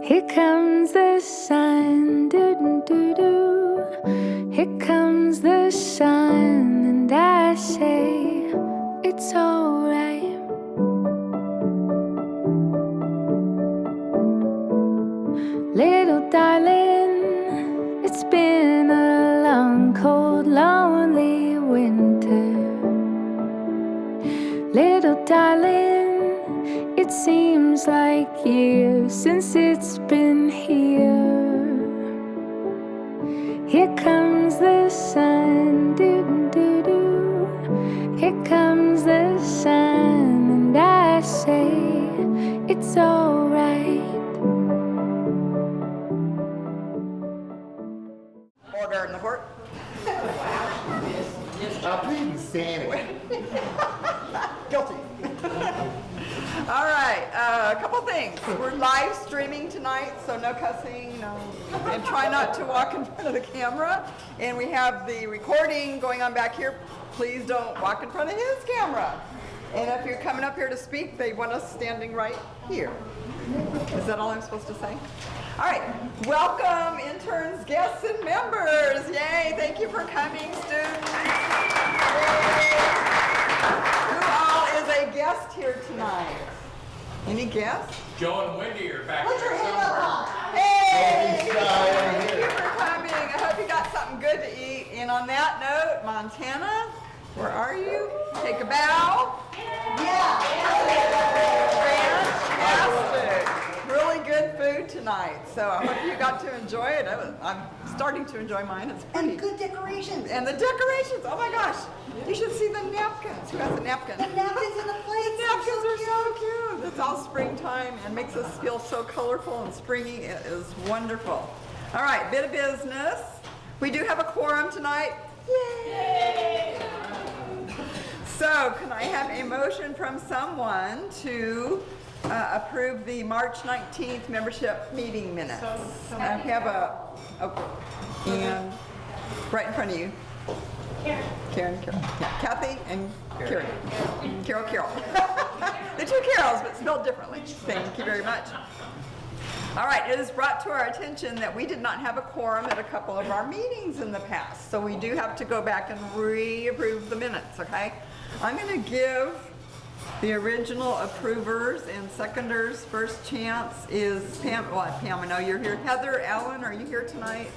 Here comes the sun, doo-doo-doo-doo. Here comes the sun, and I say it's alright. Little darling, it's been a long, cold, lonely winter. Little darling, it seems like years since it's been here. Here comes the sun, doo-doo-doo-doo. Here comes the sun, and I say it's alright. Order in the court. I plead insanity. Guilty. All right, a couple things. We're live streaming tonight, so no cussing, and try not to walk in front of the camera. And we have the recording going on back here. Please don't walk in front of his camera. And if you're coming up here to speak, they want us standing right here. Is that all I'm supposed to say? All right, welcome interns, guests, and members. Yay, thank you for coming, students. Who all is a guest here tonight? Any guests? Joe and Wendy are back Put your there hand somewhere. up. Hey, thank you for coming. I hope you got something good to eat. And on that note, Montana, where are you? Take a bow. Yeah. Fantastic. Really good food tonight. So I hope you got to enjoy it. I'm starting to enjoy mine. It's pretty. And good decorations. And the decorations. Oh my gosh. You should see the napkins. Who has a napkin? The napkins and the plates. The napkins are so cute. It's all springtime and makes us feel so colorful and springy. It is wonderful. All right, bit of business. We do have a quorum tonight. Yay! So, can I have a motion from someone to approve the March 19th membership meeting minutes? I have and right in front of you. Karen, Carol. Yeah, Kathy and Karen. Carol. The two Carols, but spelled differently. Thank you very much. All right, it is brought to our attention that we did not have a quorum at a couple of our meetings in the past, so we do have to go back and reapprove the minutes, okay? I'm going to give the original approvers and seconders first chance. Is Pam, Pam, I know you're here. Heather, Ellen, are you here tonight?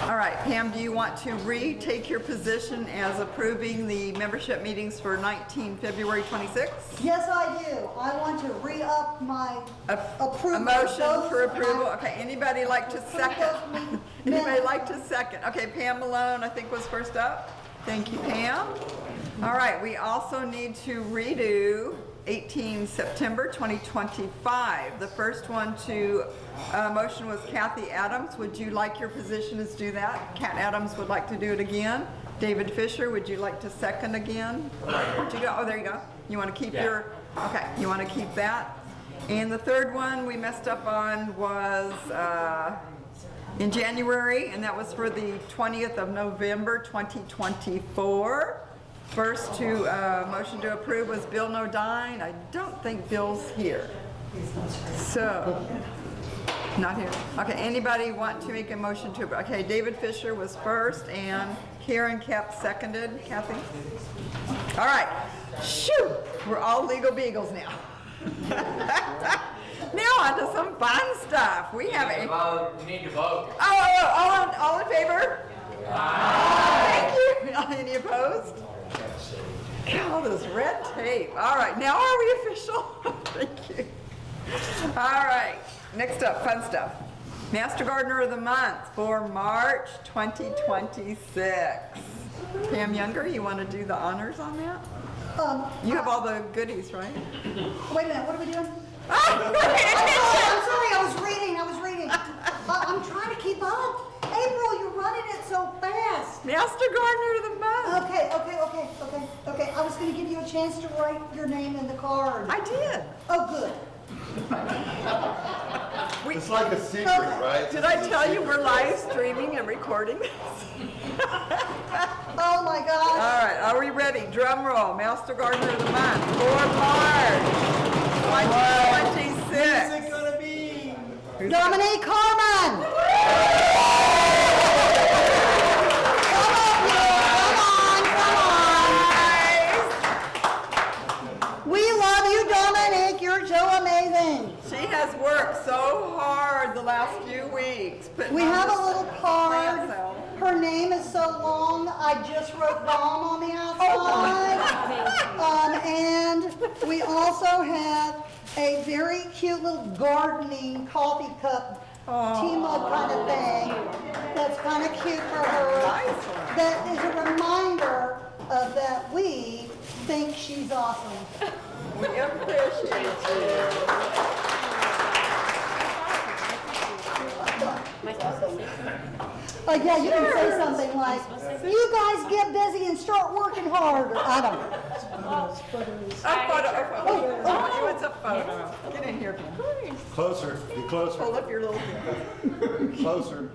All right, Pam, do you want to retake your position as approving the membership meetings for February 26th? Yes, I do. I want to re-up my approval. A motion of for those, approval. and Okay, anybody like to second? Anybody like to second? Okay, Pam Malone, I think, was first up. Thank you, Pam. All right, we also need to redo 18 September 2025. The first one to motion was Kathy Adams. Would you like your position as do that? Kat Adams would like to do it again. David Fisher, would you like to second again? Where'd you go? Oh, there you go. You want to keep your, okay, you want to keep that. And the third one we messed up on was in January, and that was for the 20th of November 2024. First to motion to approve was Bill Nodine. I don't think Bill's here. So, not here. Okay, anybody want to make a motion to, okay, David Fisher was first and Karen Kepp seconded. Kathy? All right, shoo, we're all legal beagles now. Now on to some fun stuff. We have a, We need to vote. all in favor? Thank you. Any opposed? God, this red tape. All right, now are we official? Thank you. All right, next up, fun stuff. Master Gardener of the Month for March 2026. Pam Younger, you want to do the honors on that? You have all the goodies, right? Wait a minute, what are we doing? Ah, I'm sorry, I was reading. I'm trying to keep up. April, you're running it so fast. Master Gardener of the Month. Okay. I was going to give you a chance to write your name in the card. I did. Oh, good. It's like a secret, right? Did I tell you we're live streaming and recording this? Oh my gosh. All right, are we ready? Drum roll. Master Gardener of the Month for March 2026. Who's it gonna be? Who Dominique Carmen. Come up here, come on. We love you, Dominique. You're so amazing. She has worked so hard the last few weeks. We have a little card. Plant sale. Her name is so long, I just wrote Dom on the outside. And we also have a very cute little gardening coffee cup, tea mug kind of thing. That's kind of cute for her. Nice one. That is a reminder of that we think she's awesome. We appreciate you. Yeah, you can say something like, you guys get busy and start working harder. I don't know. A photo. Oh, it's a photo. Get in here, Ben. Closer, be Hold closer, up your little finger. closer.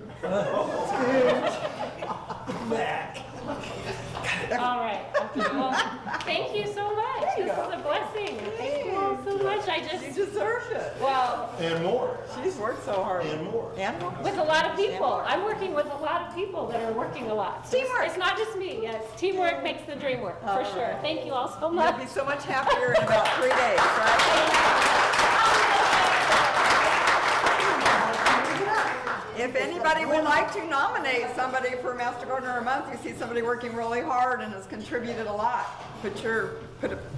All right. Okay. Well, thank you so much. This is a blessing. Thank you all so much. You deserve it. Well, And more, She's worked so hard. and more. And more. with a lot of people. I'm working with a lot of people that are working a lot. So Teamwork. It's not just me. Yes, teamwork makes the dream work, for sure. Thank you all so You'll much. be so much happier in about 3 days, right? If anybody would like to nominate somebody for Master Gardener of the Month, you see somebody working really hard and has contributed a lot. Put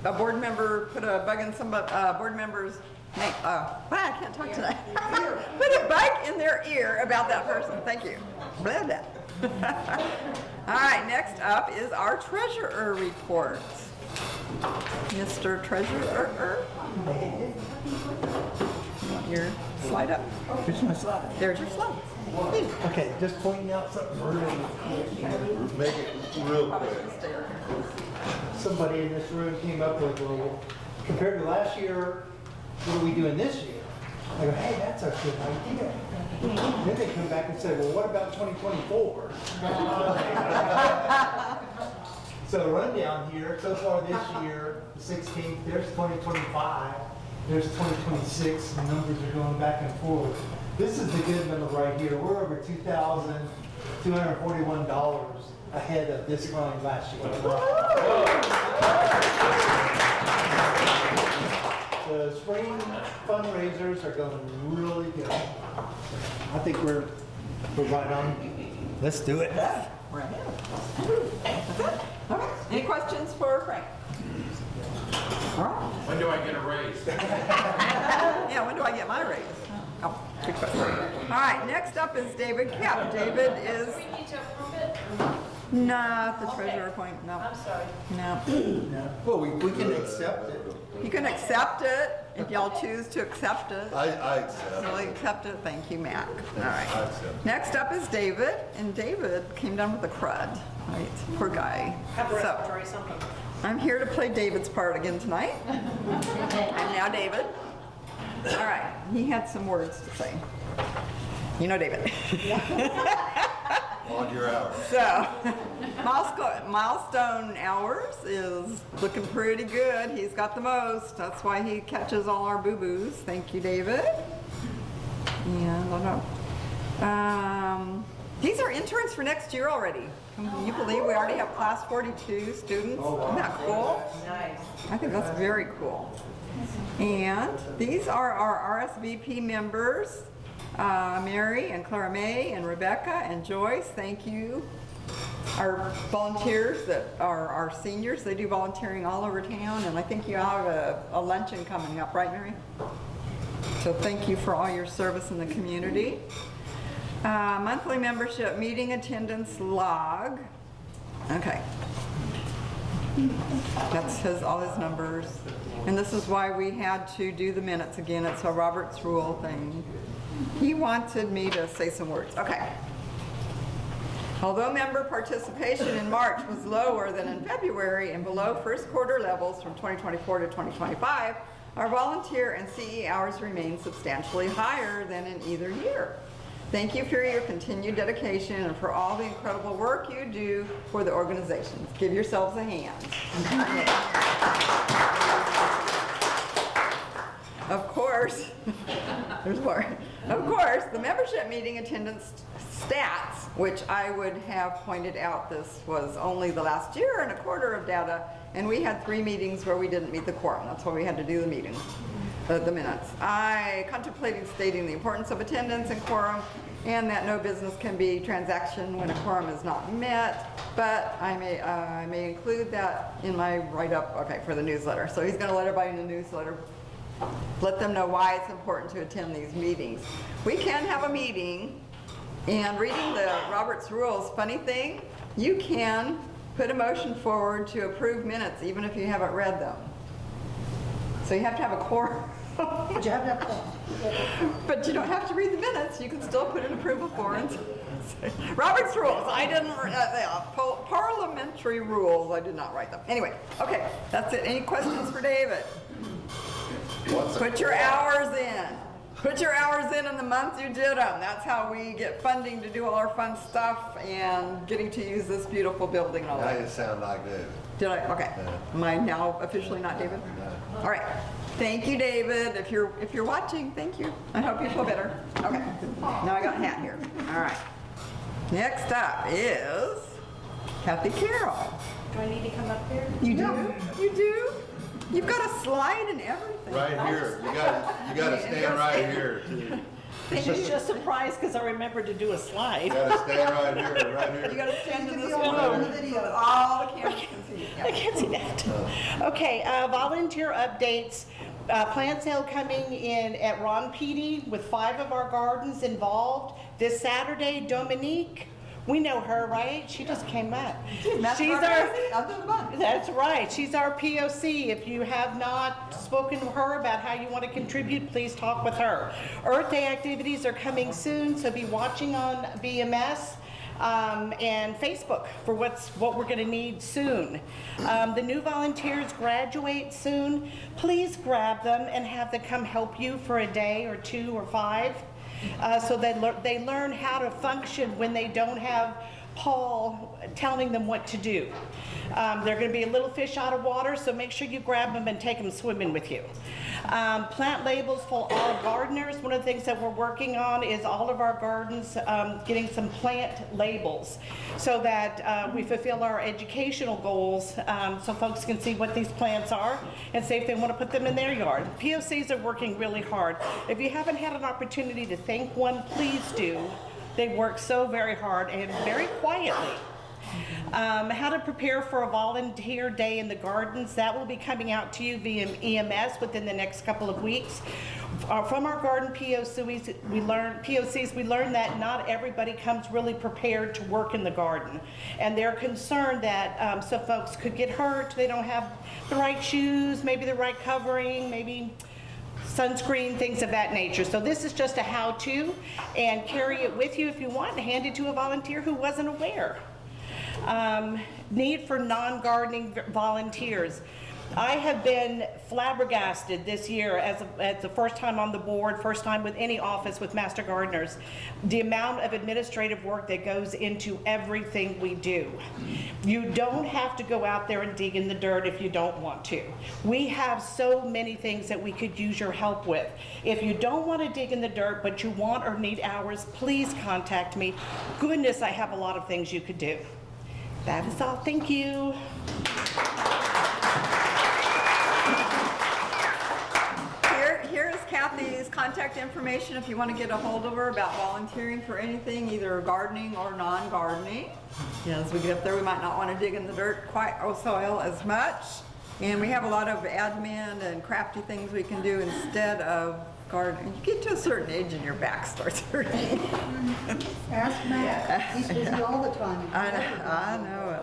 a board member, put a bug in board member's name. Wow, I can't talk tonight. Put a bug in their ear about that person. Thank you. Blah, blah. All right, next up is our treasurer report. Mr. Treasurer. You want your slide up? Here's my slide. There's your slide. Okay, just pointing out something really. Make it real quick. Somebody in this room came up with, well, compared to last year, what are we doing this year? I go, hey, that's a good idea. Then they come back and say, well, what about 2024? So rundown here, so far this year, the 16th, there's 2025, there's 2026, and numbers are going back and forth. This is the good number right here. We're over $2,241 ahead of this time last year. The spring fundraisers are going really good. I think we're right on. Let's do it. We're ahead. That's it? Okay. Any questions for Frank? All right. When do I get a raise? Yeah, when do I get my raise? Oh, good question. All right, next up is David Kemp. David is We need to approve it. not the treasurer point, no. I'm sorry. No. Well, we can accept it. You can accept it if y'all choose to accept it. I accept. You'll accept it, thank you, Mac. All I right. accept. Next up is David, and David came down with a crud, right? Poor guy. So, I'm here to play David's part again tonight. I'm now David. All right, he had some words to say. You know David. On your hours. So, milestone hours is looking pretty good. He's got the most. That's why he catches all our boo-boos. Thank you, David. And these are interns for next year already. Can you believe we already have class 42 students? Isn't that cool? Nice. I think that's very cool. And these are our RSVP members. Mary and Clara May and Rebecca and Joyce, thank you. Our volunteers that are our seniors, they do volunteering all over town, and I think you have a luncheon coming up, right, Mary? So thank you for all your service in the community. Monthly membership meeting attendance log. Okay. That's all his numbers. And this is why we had to do the minutes again. It's a Robert's Rule thing. He wanted me to say some words. Okay. Although member participation in March was lower than in February and below first quarter levels from 2024 to 2025, our volunteer and CE hours remain substantially higher than in either year. Thank you for your continued dedication and for all the incredible work you do for the organizations. Give yourselves a hand. Of course, course, there's more. Of course, the membership meeting attendance stats, which I would have pointed out, this was only the last year and a quarter of data, and we had 3 meetings where we didn't meet the quorum. That's why we had to do the meeting, the minutes. I contemplated stating the importance of attendance and quorum, and that no business can be transaction when a quorum is not met, but I may include that in my write-up, okay, for the newsletter. So he's gonna let everybody in the newsletter, let them know why it's important to attend these meetings. We can have a meeting, and reading the Robert's Rules, funny thing, you can put a motion forward to approve minutes even if you haven't read them. So you have to have a quorum. But you have to have But you don't have to read the minutes, you can still put an approval for it. Robert's Rules, I didn't, parliamentary rules, I did not write them. Anyway, okay, that's it. Any questions for David? Put your hours in. Put your hours in the month you did them. That's how we get funding to do all our fun stuff and getting to use this beautiful building and all Now that. you sound like David. Did I? Okay. Am I now officially not David? All right. Thank you, David. If you're watching, thank you. I hope you feel better. Okay. Now I got a hat here. All right. Next up is Kathy Carroll. Do I need to come up here? You do? You do? You've got a slide and everything. Right here. You gotta stand right here too. She's just surprised because I remembered to do a You slide. gotta stand right here, right You here. gotta stand in to this be on one the video. so that all the cameras can see you. I Yeah. can't see that. Okay, volunteer updates. Plant sale coming in at Ron Petey with 5 of our gardens involved. This Saturday, Dominique, we know her, right? She just came up. That's right. She's our POC. If you have not spoken to her about how you want to contribute, please talk with her. Earth Day activities are coming soon, so be watching on BMS. And Facebook for what we're going to need soon. The new volunteers graduate soon. Please grab them and have them come help you for a day or 2 or 5, so that they learn how to function when they don't have Paul telling them what to do. They're going to be a little fish out of water, so make sure you grab them and take them swimming with you. Plant labels for all gardeners. One of the things that we're working on is all of our gardens getting some plant labels so that we fulfill our educational goals, so folks can see what these plants are and see if they want to put them in their yard. POCs are working really hard. If you haven't had an opportunity to thank one, please do. They work so very hard and very quietly. How to prepare for a volunteer day in the gardens, that will be coming out to you via EMS within the next couple of weeks. From our garden POCs, we learned that not everybody comes really prepared to work in the garden. And they're concerned that some folks could get hurt, they don't have the right shoes, maybe the right covering, maybe sunscreen, things of that nature. So this is just a how-to, and carry it with you if you want and hand it to a volunteer who wasn't aware. Need for non-gardening volunteers. I have been flabbergasted this year as the first time on the board, first time with any office with Master Gardeners, the amount of administrative work that goes into everything we do. You don't have to go out there and dig in the dirt if you don't want to. We have so many things that we could use your help with. If you don't want to dig in the dirt, but you want or need hours, please contact me. Goodness, I have a lot of things you could do. That is all. Thank you. Here is Kathy's contact information if you want to get a hold of her about volunteering for anything, either gardening or non-gardening. As we get up there, we might not want to dig in the dirt quite or soil as much. And we have a lot of admin and crafty things we can do instead of gardening. You get to a certain age and your back starts hurting. Ask Matt, he's busy all the time. I know it.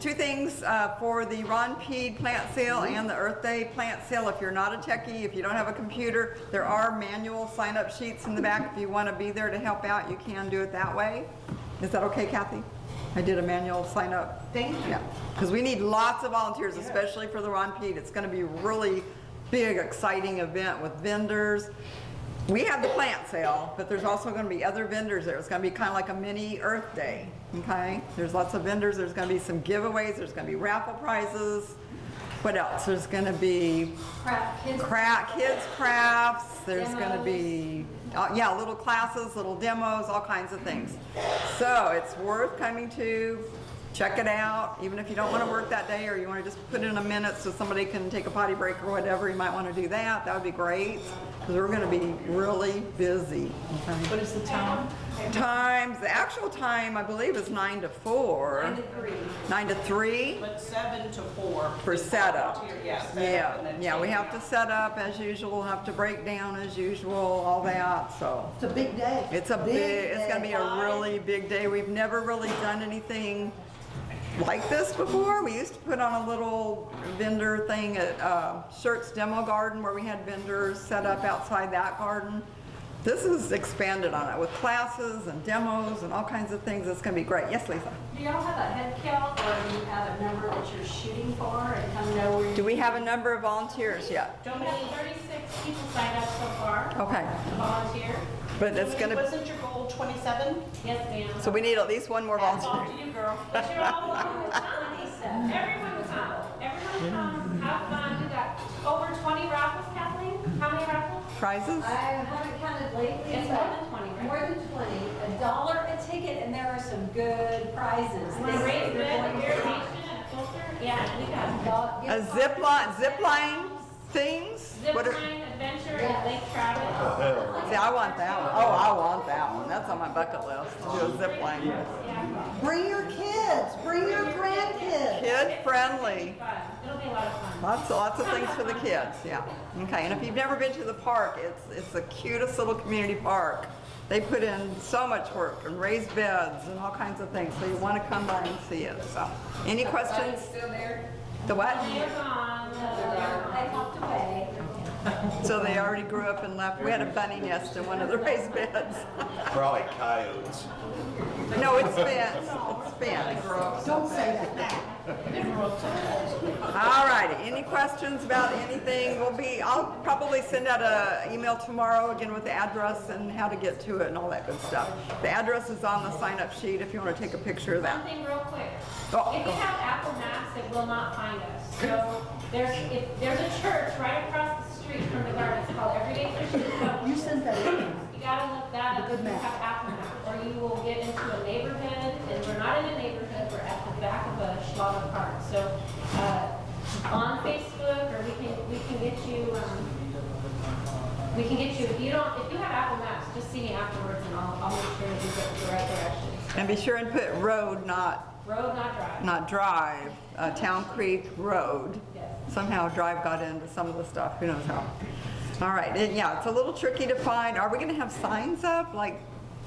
2 things for the Ron Pede plant sale and the Earth Day plant sale. If you're not a techie, if you don't have a computer, there are manual sign-up sheets in the back. If you want to be there to help out, you can do it that way. Is that okay, Kathy? I did a manual sign-up. Thank you. Yeah, because we need lots of volunteers, especially for the Ron Pede. It's going to be a really big, exciting event with vendors. We have the plant sale, but there's also going to be other vendors there. It's going to be kind of like a mini Earth Day, okay? There's lots of vendors. There's going to be some giveaways. There's going to be raffle prizes. What else? There's gonna be kids crafts, there's gonna be, yeah, little classes, little demos, all kinds of things. So it's worth coming to, check it out, even if you don't wanna work that day or you wanna just put in a minute so somebody can take a potty break or whatever, you might wanna do that, that would be great. Because we're gonna be really busy. Okay? What is the time? Times, the actual time I believe is 9 to 4. 9 to 3. But 7 to 4. For setup. Yeah. Yeah, we have to set up as usual, have to break down as usual, all that, so. It's a big day. It's a big, it's gonna be a day. really big day. We've never really done anything like this before. We used to put on a little vendor thing at Shirts Demo Garden where we had vendors set up outside that garden. This is expanded on it with classes and demos and all kinds of things. It's gonna be great. Yes, Lisa? Do y'all have a head count, or do you have a number that you're shooting for and kind of know where you... Do we have a number of volunteers yet? We have 36 people signed up so far Okay, to volunteer. but it's gonna, Wasn't your goal 27? Yes, ma'am. so we need at least one more That's volunteer. all to you, girl. But you're all welcome to come. Everyone will come. Everyone come, have fun. We got over 20 raffles, Kathleen. How many raffles? Prizes? I haven't counted lately, It's more than 20, right? more than 20. $1 a ticket, and there are some good prizes. The raised bed, the irrigation, and a filter. Yeah, we got A zip line things? zip What are- line adventure at Lake Travis. See, I want that one. Oh, I want that one. That's on my bucket list, to do a zip line. Yeah, Bring your kids, bring your grandkids. Kid friendly. fun. It'll be a lot of fun. Lots of things for the kids, yeah. Okay, and if you've never been to the park, it's the cutest little community park. They put in so much work and raised beds and all kinds of things, so you want to come by and see it, so. Any questions? Still there? The what? They're gone. They hopped away. So they already grew up and left. We had a bunny nest in one of the raised beds. Probably coyotes. No, it's fenced. It's fenced. Don't say that. All righty, any questions about anything? I'll probably send out an email tomorrow again with the address and how to get to it and all that good stuff. The address is on the sign-up sheet if you want to take a picture of One that. thing real quick. Oh, If go you have Apple Maps, it will not find us. So there's a church right across the street from the garden. It's called Everyday Christian Fellowship. You sent that in. You gotta look that up if you have Apple Maps, or you will get into a neighborhood, and we're not in a neighborhood, we're at the back of a Schlager Park. So, on Facebook, or we can get you, if you have Apple Maps, just see me afterwards, and I'll make sure that you get the right directions. And be sure and put road, not Road, not drive. not drive, Town Creek Road. Yes. Somehow drive got into some of the stuff, who knows how. All right, and yeah, it's a little tricky to find. Are we gonna have signs up, like,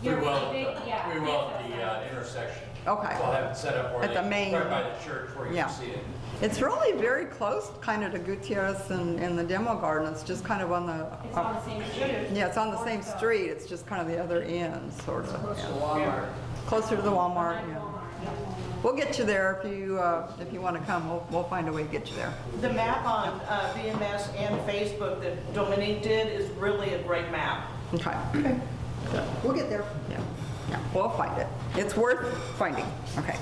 We You're will, big, yeah, we big will size. at the intersection. Okay. We'll have it set up where At the main- right by the church where you Yeah. can see it. it's really very close kind of to Gutierrez and the demo garden. It's just kind of on the, It's on the same street. yeah, it's on the same street. It's just kind of the other end, sort of. Yeah. Closer to the Walmart, yeah. We'll get you there if you want to come. We'll find a way to get you there. The map on VMS and Facebook that Dominique did is really a great map. Okay. We'll get there. Yeah, we'll find it. It's worth finding. Okay.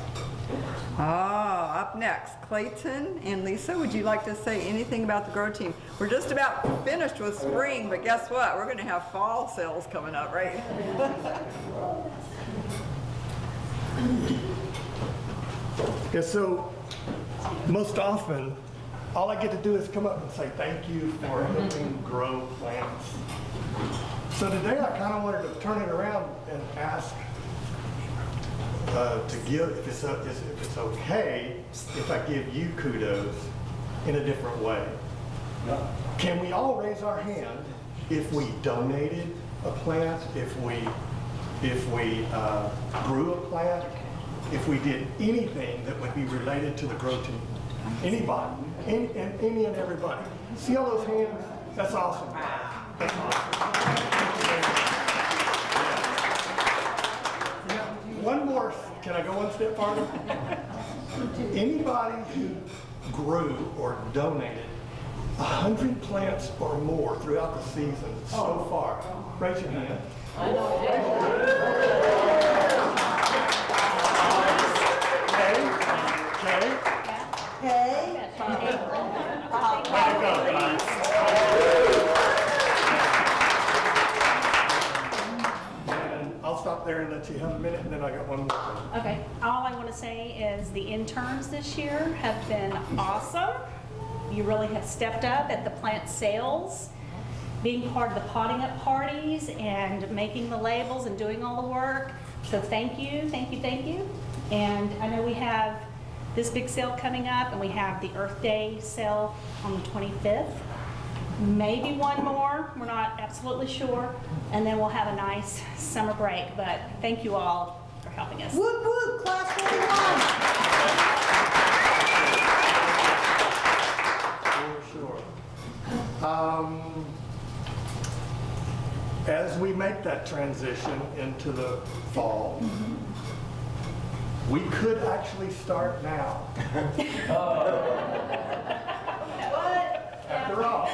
Up next, Clayton and Lisa, would you like to say anything about the Grow Team? We're just about finished with spring, but guess what? We're going to have fall sales coming up, right? Yeah, so most often, all I get to do is come up and say thank you for helping grow plants. So today I kind of wanted to turn it around and ask to give, if it's okay, if I give you kudos in a different way. Can we all raise our hand if we donated a plant, if we grew a plant, if we did anything that would be related to the Grow Team? Anybody, any and everybody. See all those hands? That's awesome. That's awesome. One more, can I go one step farther? Anybody who grew or donated 100 plants or more throughout the season so far, raise your hand. Okay. Okay? And I'll stop there and let you have a minute, and then I got one more thing. Okay, all I want to say is the interns this year have been awesome. You really have stepped up at the plant sales, being part of the potting up parties and making the labels and doing all the work. So thank you, thank you, thank you. And I know we have this big sale coming up, and we have the Earth Day sale on the 25th. Maybe one more, we're not absolutely sure. And then we'll have a nice summer break, but thank you all for helping us. Woot woot, class 41. For sure. As we make that transition into the fall, we could actually start now. After all.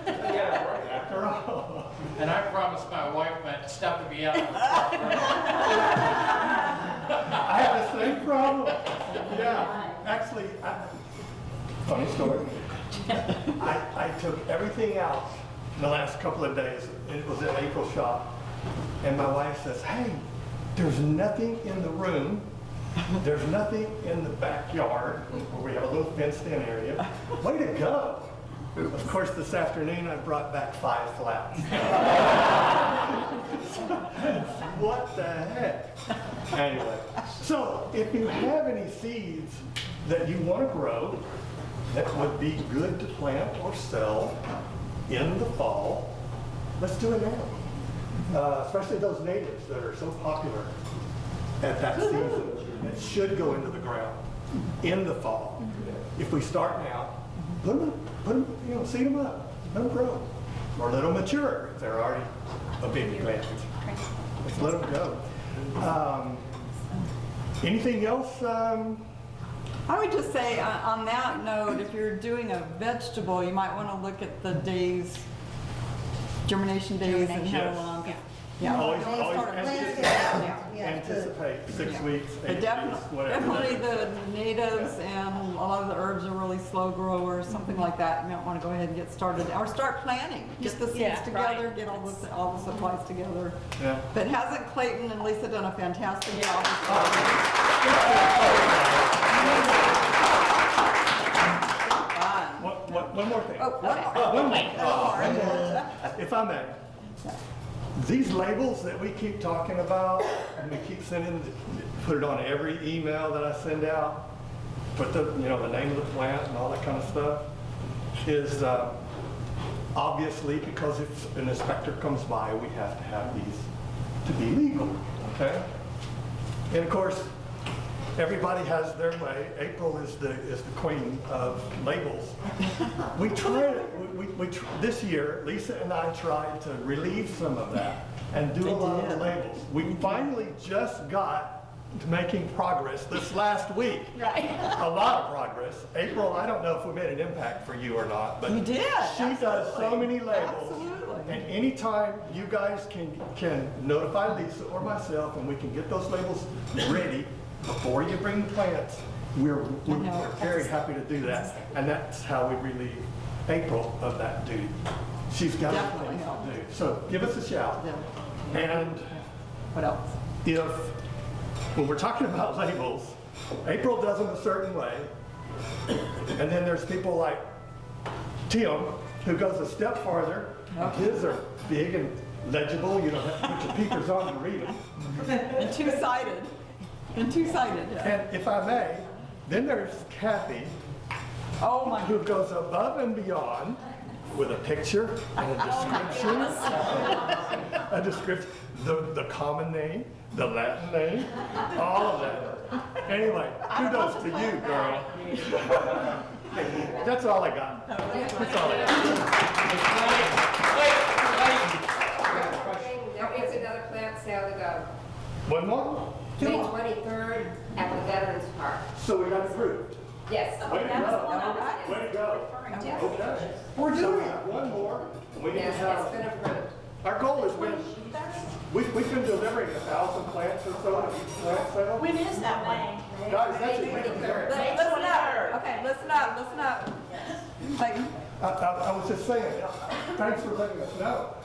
After all. And I promised my wife that stuff to be out. I have the same problem. Yeah, actually, funny story. I took everything out in the last couple of days. It was in April shop. And my wife says, hey, there's nothing in the room. There's nothing in the backyard where we have a little fenced in area. Way to go. Of course, this afternoon I brought back 5 flats. What the heck? Anyway, so if you have any seeds that you want to grow that would be good to plant or sell in the fall, let's do it now. Especially those natives that are so popular at that season. It should go into the ground in the fall. If we start now, put them, seed them up, let them grow. Or let them mature if they're already a baby plant. Just let them go. Anything else? I would just say on that note, if you're doing a vegetable, you might want to look at the days, germination days and how Yes. long. Yeah, always Yeah. anticipate 6 weeks, 8 weeks, whatever. Definitely the natives and a lot of the herbs are really slow growers, something like that. You might want to go ahead and get started, or start planning. Get the seeds Yeah, together, right. get all the supplies together. Yeah. But hasn't Clayton and Lisa done a fantastic job? One more thing. One more. If I may. These labels that we keep talking about, and we keep sending, put it on every email that I send out, put the, the name of the plant and all that kind of stuff, is obviously because if an inspector comes by, we have to have these to be legal, okay? And of course, everybody has their way. April is the queen of labels. We tried, this year, Lisa and I tried to relieve some of that and do a lot of the labels. We finally just got to making progress this last week. Right. A lot of progress. April, I don't know if we made an impact for you or not, but You did, she does so many labels. Absolutely. And anytime you guys can notify Lisa or myself and we can get those labels ready before you bring plants, we're very happy to do that. And that's how we relieve April of that duty. She's got other things to do. So give us a shout. Yeah. And What else? when we're talking about labels, April does them a certain way. And then there's people like Tim, who goes a step farther. His are big and legible. You don't have to put your peepers on to read them. And two-sided. Yeah. And if I may, then there's Kathy, Oh my. who goes above and beyond with a picture and a description, the common name, the Latin name, all of that. Anyway, kudos to you, girl. That's all I got. That's all I got. There is another plant sale to go. One more? May 23rd at the Veterans Park. So we got approved. Yes. Way to That was the one I go. was in. Way to go. Yes. Okay. We're So doing we it. have one more. And we need to Yes, have, it's been approved. our goal is we've been delivering 1,000 plants or so at each plant sale. When is that one? Guys, that's it. Listen up. Okay, listen up. Like, I was just saying, thanks for letting us know.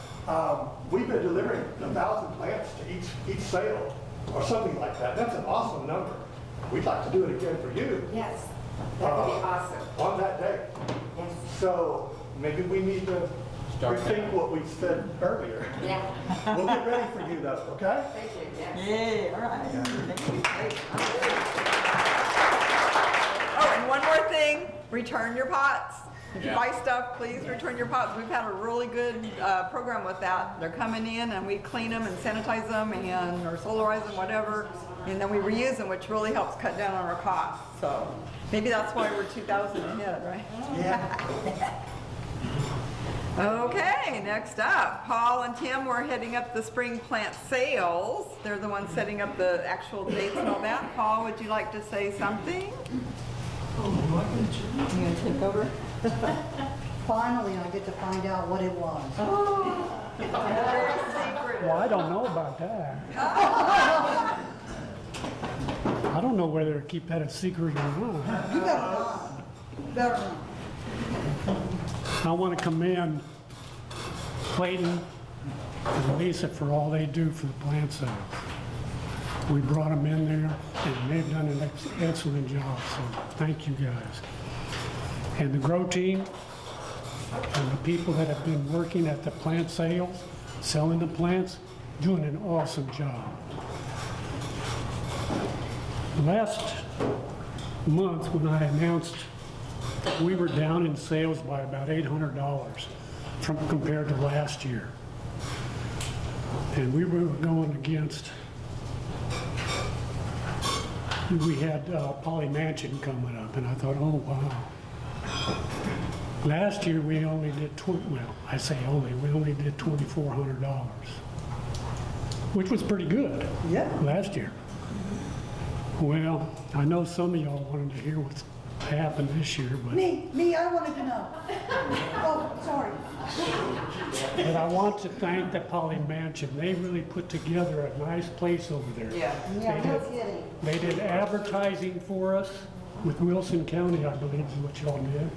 We've been delivering 1,000 plants to each sale, or something like that. That's an awesome number. We'd like to do it again for you Yes, that would be awesome. on that day. Yes. So maybe we need to rethink what we said earlier. Yeah. We'll get ready for you though, okay? Thank you, yes. yeah, all right. Oh, and one more thing, return your pots. If you buy stuff, please return your pots. We've had a really good program with that. They're coming in and we clean them and sanitize them and or solarize them, whatever, and then we reuse them, which really helps cut down on our costs. So maybe that's why we're 2,000 ahead, right? Yeah. Okay, next up, Paul and Tim were heading up the spring plant sales. They're the ones setting up the actual dates and all that. Paul, would you like to say something? You gonna take over? Finally, I get to find out what it was. Very secretive. Well, I don't know about that. I don't know whether to keep that a secret or not. You better not. You better not. I want to commend Clayton and Lisa for all they do for the plant sales. We brought them in there and they've done an excellent job, so thank you guys. And the grow team and the people that have been working at the plant sales, selling the plants, doing an awesome job. Last month when I announced we were down in sales by about $800 compared to last year. And we were going against, we had Poly Mansion coming up, and I thought, oh wow. Last year we only did, we only did $2,400, which was pretty good. Yeah. Last year. Well, I know some of y'all wanted to hear what's happened this year, but I wanted to know. Oh, sorry. but I want to thank the Poly Mansion. They really put together a nice place over there. Yeah. Yeah, no kidding. They did advertising for us with Wilson County, I believe is what y'all did.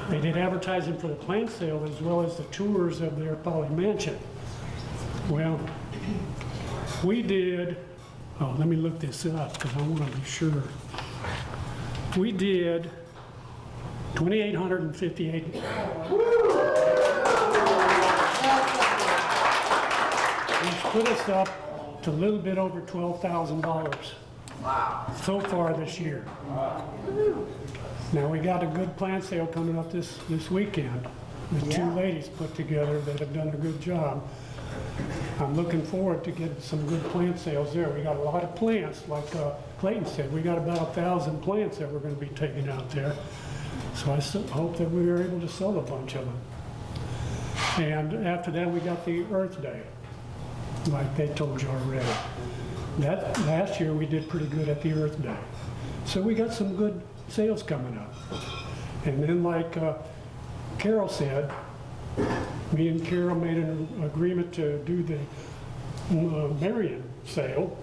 They did advertising for the plant sale as well as the tours of their Poly Mansion. Well, we did, oh, let me look this up because I want to be sure. We did 2,858. Which put us up to a little bit over $12,000. Wow. So far this year. Now we got a good plant sale coming up this weekend with two ladies put together that have done a good job. I'm looking forward to getting some good plant sales there. We got a lot of plants, like Clayton said. We got about 1,000 plants that we're going to be taking out there. So I hope that we are able to sell a bunch of them. And after that, we got the Earth Day, like they told you already. That last year we did pretty good at the Earth Day. So we got some good sales coming up. And then like Carol said, me and Carol made an agreement to do the Marion sale,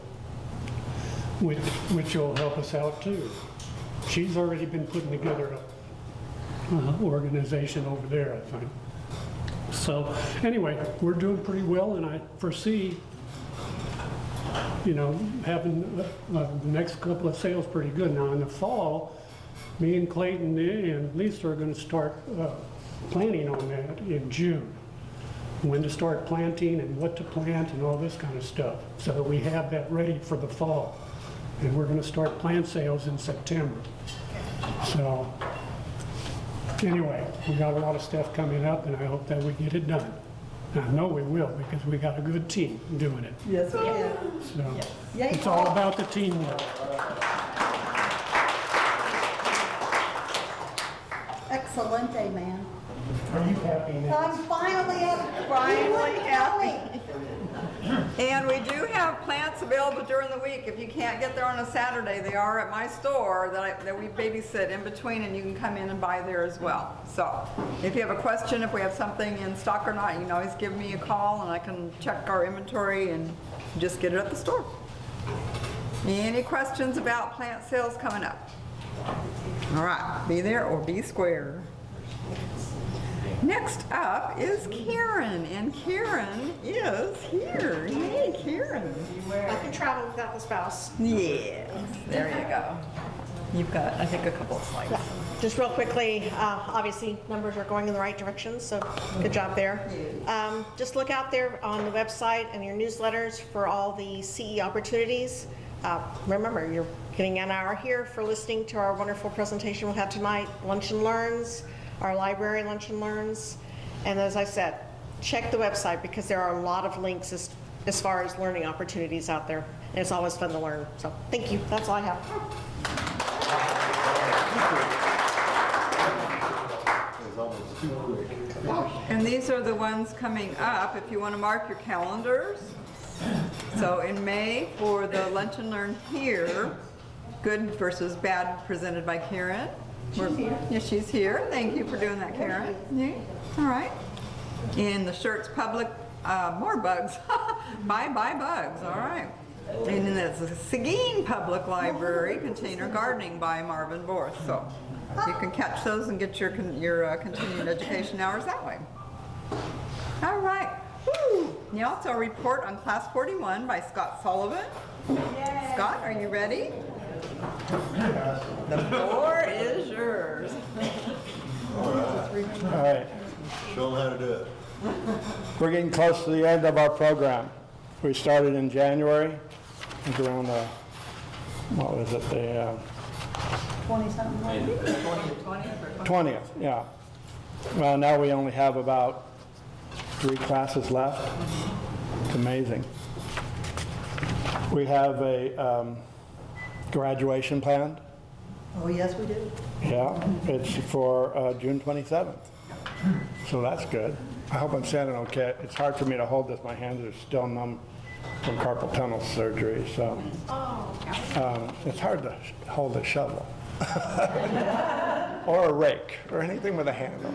which will help us out too. She's already been putting together an organization over there, I think. So anyway, we're doing pretty well, and I foresee, you know, having the next couple of sales pretty good. Now in the fall, me and Clayton and Lisa are going to start planning on that in June. When to start planting and what to plant and all this kind of stuff, so that we have that ready for the fall. And we're going to start plant sales in September. So anyway, we got a lot of stuff coming up, and I hope that we get it done. And I know we will, because we got a good team doing it. Yes, we did. So Yay, it's all Paul. about the teamwork. Excelente, man. Are you happy now? I'm finally happy. Finally happy. And we do have plants available during the week. If you can't get there on a Saturday, they are at my store that we babysit in between, and you can come in and buy there as well. So if you have a question, if we have something in stock or not, you can always give me a call and I can check our inventory and just get it at the store. Any questions about plant sales coming up? All right, be there or be square. Next up is Karen, and Karen is here. Hey, Karen. I can travel without the spouse. Yes, there you go. You've got, I think, a couple of slides. Just real quickly, obviously, numbers are going in the right direction, so good job there. Just look out there on the website and your newsletters for all the CE opportunities. Remember, you're getting an hour here for listening to our wonderful presentation we'll have tonight, Lunch and Learns, our library Lunch and Learns. And as I said, check the website because there are a lot of links as far as learning opportunities out there. And it's always fun to learn. So thank you. That's all I have. And these are the ones coming up if you want to mark your calendars. So in May for the Lunch and Learn here, good versus bad presented by Karen. She's here. Yeah, she's here. Thank you for doing that, Karen. Yeah. All right. In the Shirts Public, more bugs. Bye bugs. All right. And in the Seguin Public Library, Container Gardening by Marvin Borth. So you can catch those and get your continuing education hours that way. All right. Woo. Now it's our report on Class 41 by Scott Sullivan. Yay. Scott, are you ready? The floor is yours. All right. Show them how to do it. We're getting close to the end of our program. We started in January. It was around the, what was it, the 20th, yeah. Well, now we only have about 3 classes left. It's amazing. We have a graduation planned. Oh, yes, we do. Yeah, it's for June 27th. So that's good. I hope I'm standing okay. It's hard for me to hold this. My hands are still numb from carpal tunnel surgery, so it's hard to hold a shovel or a rake or anything with a handle.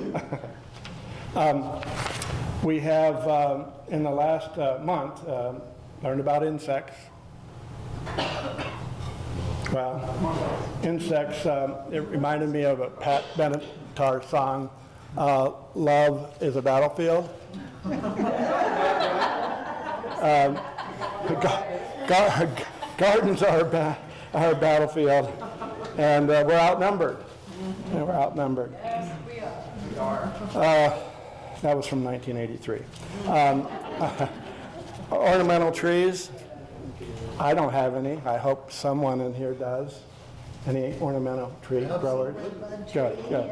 We have, in the last month, learned about insects. Well, insects, it reminded me of a Pat Benatar song, Love is a Battlefield. Gardens are a battlefield, and we're outnumbered. We're outnumbered. Yes, we are. That was from 1983. Ornamental trees. I don't have any. I hope someone in here does. Any ornamental tree growers? Good, good.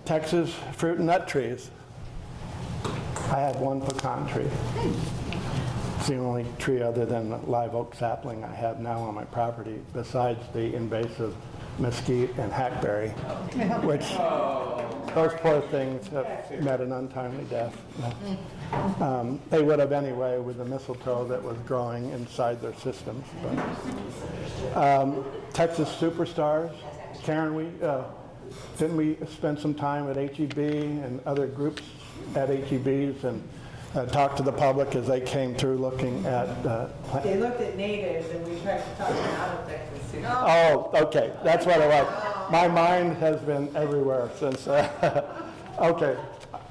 Texas fruit and nut trees. I have one pecan tree. It's the only tree other than the live oak sapling I have now on my property, besides the invasive mesquite and hackberry, which those poor things have met an untimely death. They would have anyway with the mistletoe that was growing inside their systems. But, Texas Superstars. Karen, didn't we spend some time at HEB and other groups at HEBs and talk to the public as they came through looking at They looked at natives and we tried to talk them out of Texas. Oh, okay, that's what it was. My mind has been everywhere since, okay,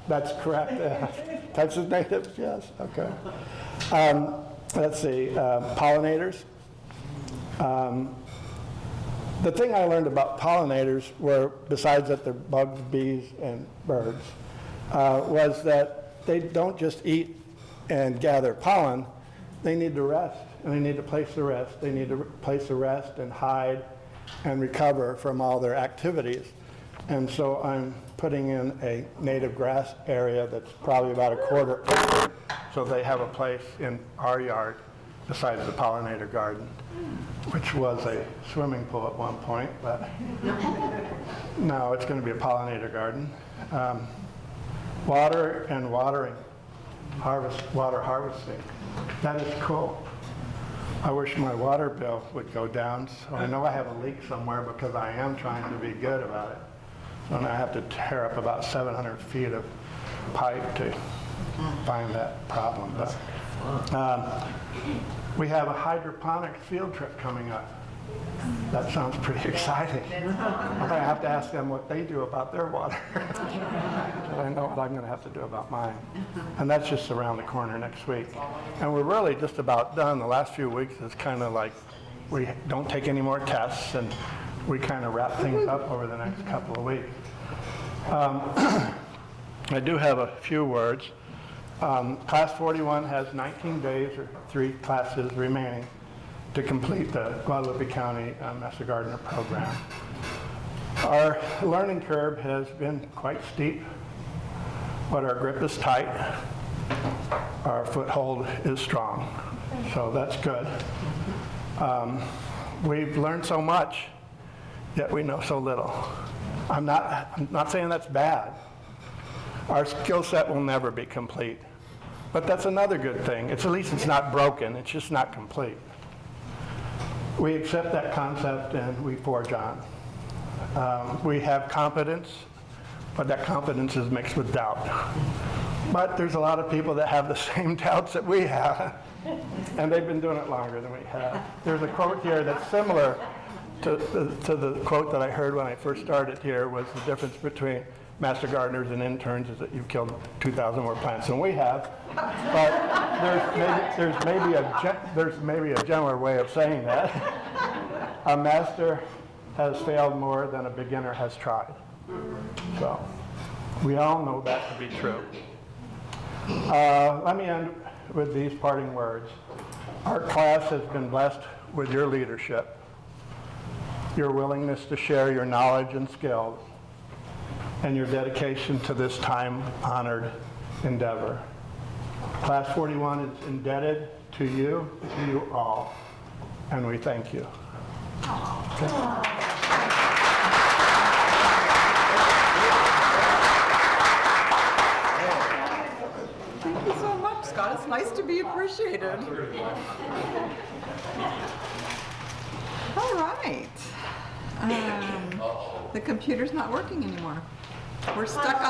that's correct. Texas natives, yes, okay. Let's see, pollinators. The thing I learned about pollinators were, besides that they're bugs, bees, and birds, was that they don't just eat and gather pollen, they need to rest, and they need to place the rest. They need to place the rest and hide and recover from all their activities. And so I'm putting in a native grass area that's probably about a quarter acre, so they have a place in our yard besides the pollinator garden, which was a swimming pool at one point, but now it's going to be a pollinator garden. Water and watering, water harvesting. That is cool. I wish my water bill would go down. So I know I have a leak somewhere because I am trying to be good about it. So now I have to tear up about 700 feet of pipe to find that problem. But, We have a hydroponic field trip coming up. That sounds pretty exciting. I'm going to have to ask them what they do about their water. I know what I'm going to have to do about mine. And that's just around the corner next week. And we're really just about done. The last few weeks is kind of like we don't take any more tests, and we kind of wrap things up over the next couple of weeks. I do have a few words. Class 41 has 19 days or 3 classes remaining to complete the Guadalupe County Master Gardener program. Our learning curve has been quite steep, but our grip is tight. Our foothold is strong, so that's good. We've learned so much, yet we know so little. I'm not saying that's bad. Our skill set will never be complete, but that's another good thing. At least it's not broken, it's just not complete. We accept that concept and we forge on. We have competence, but that competence is mixed with doubt. But there's a lot of people that have the same doubts that we have, and they've been doing it longer than we have. There's a quote here that's similar to the quote that I heard when I first started here, was the difference between master gardeners and interns is that you've killed 2,000 more plants than we have. But there's maybe a gentler way of saying that. A master has failed more than a beginner has tried. So we all know that to be true. Let me end with these parting words. Our class has been blessed with your leadership, your willingness to share your knowledge and skills, and your dedication to this time-honored endeavor. Class 41 is indebted to you all, and we thank you. Okay. Thank you so much, Scott. It's nice to be appreciated. All right. The computer's not working anymore. We're stuck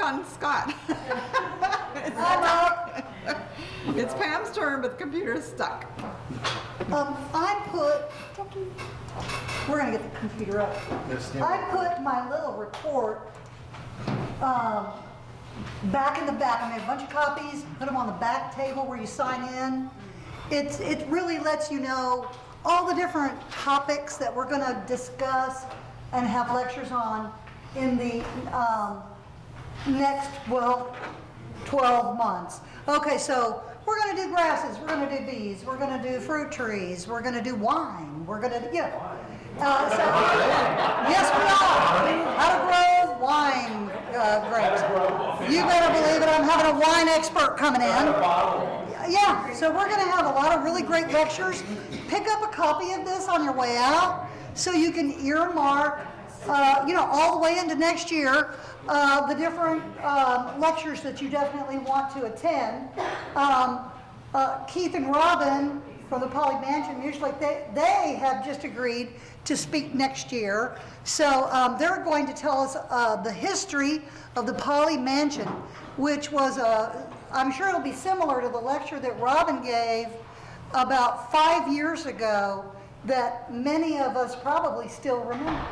on Scott. It's Pam's turn, but the computer is stuck. We're gonna get the computer up. I put my little report back in the back. I made a bunch of copies, put them on the back table where you sign in. It really lets you know all the different topics that we're gonna discuss and have lectures on in the next, 12 months. Okay, so we're gonna do grasses, we're gonna do bees, we're gonna do fruit trees, we're gonna do wine, we're gonna, yes, we are. How to grow wine grapes. You better believe it, I'm having a wine expert coming in. Yeah, so we're gonna have a lot of really great lectures. Pick up a copy of this on your way out so you can earmark, all the way into next year, the different lectures that you definitely want to attend. Keith and Robin from the Poly Mansion, usually they have just agreed to speak next year. So they're going to tell us the history of the Poly Mansion, which was I'm sure it'll be similar to the lecture that Robin gave about 5 years ago that many of us probably still remember.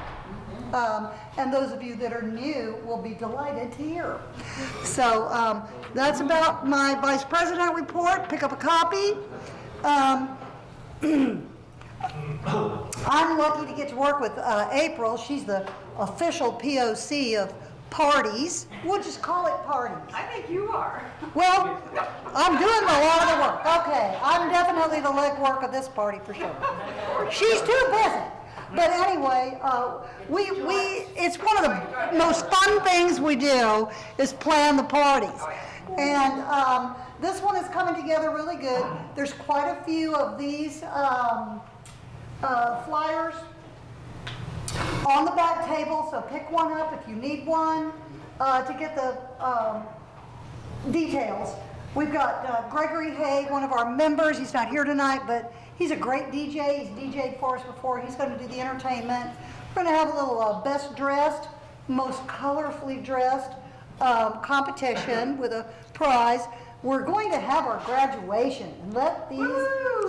And those of you that are new will be delighted to hear. So that's about my Vice President report. Pick up a copy. I'm lucky to get to work with April. She's the official POC of parties. We'll just call it parties. I think you are. Well, I'm doing a lot of the work. Okay, I'm definitely the legwork of this party for sure. She's too busy. But anyway, it's one of the most fun things we do is plan the parties. And this one is coming together really good. There's quite a few of these flyers on the back table, so pick one up if you need one to get the details. We've got Gregory Haig, one of our members. He's not here tonight, but he's a great DJ. He's DJ'd for us before. He's going to do the entertainment. We're going to have a little best dressed, most colorfully dressed competition with a prize. we're going to have our graduation and let these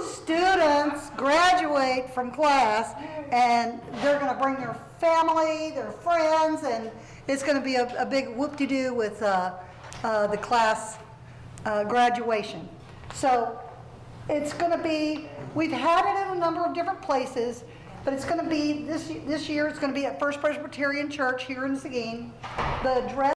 students graduate from class, and they're going to bring their family, their friends, and it's going to be a big whoop-de-doo with the class graduation. So it's going to be, we've had it in a number of different places, but it's going to be, this year it's going to be at First Presbyterian Church here in Seguin. The dress